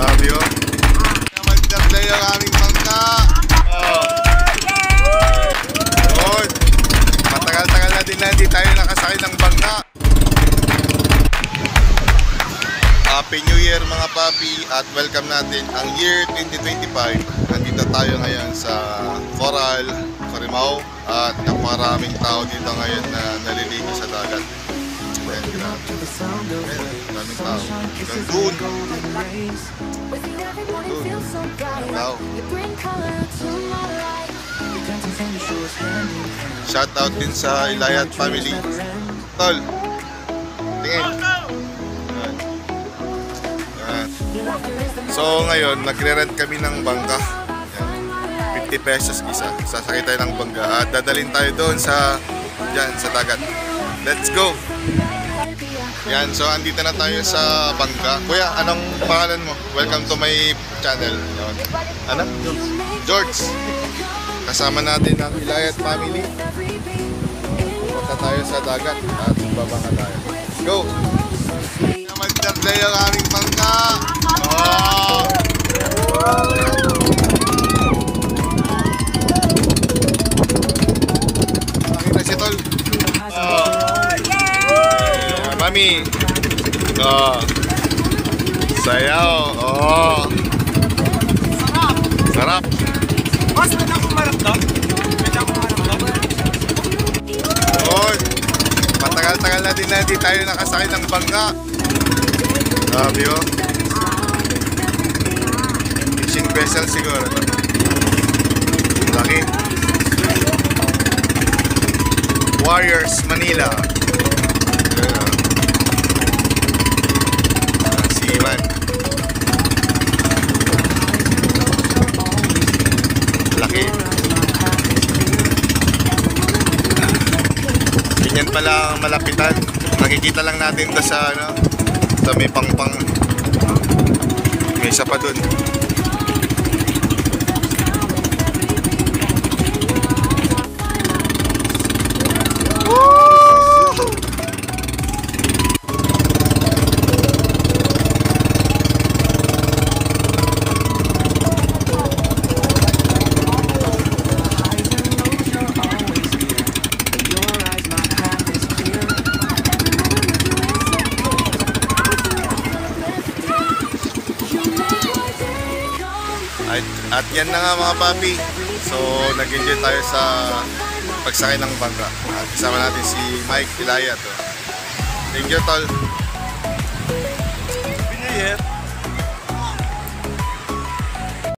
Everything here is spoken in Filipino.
Sabi yun. Magdaglay ang aming bangka. Yun. Matagal-tagal na din na hindi tayo nakasakay ng bangka. Happy New Year mga papi at welcome natin ang year 2025. Nandito tayo ngayon sa Coral, Corimao at napakaraming tao dito ngayon na naliligo sa dagat. Maraming tao. Hanggang doon. Tao. Shoutout din sa Ilayat family. Tol. Tingin. So ngayon, nagre-rent kami ng bangka. 50 pesos isa. Sasakay tayo ng bangka at dadalhin tayo doon sa dagat. Let's go! Yan, so andito na tayo sa bangka. Kuya, anong pangalan mo? Welcome to my channel. Yan. Ano? George. Kasama natin ang Ilayat family. Punta tayo sa dagat at babangka tayo. Let's go! Magdaglay ang aming bangka. Oh! Nakita si Tol. Mami. Sayaw. Sarap. Boss, pwede akong maramdam? Matagal-tagal na din na hindi tayo nakasakay ng bangka. Sabi yun. Fishing vessel siguro. Laki. Warriors, Manila. Seaman. Laki. Ganyan pala ang malapitan. Nakikita lang natin doon sa sa may pangpang. May isa pa dun. At yan na nga mga papi. So nag-enjoy tayo sa pagsakay ng bangka. At kasama natin si Mike Ilayat. Thank you, Tol. Happy New Year.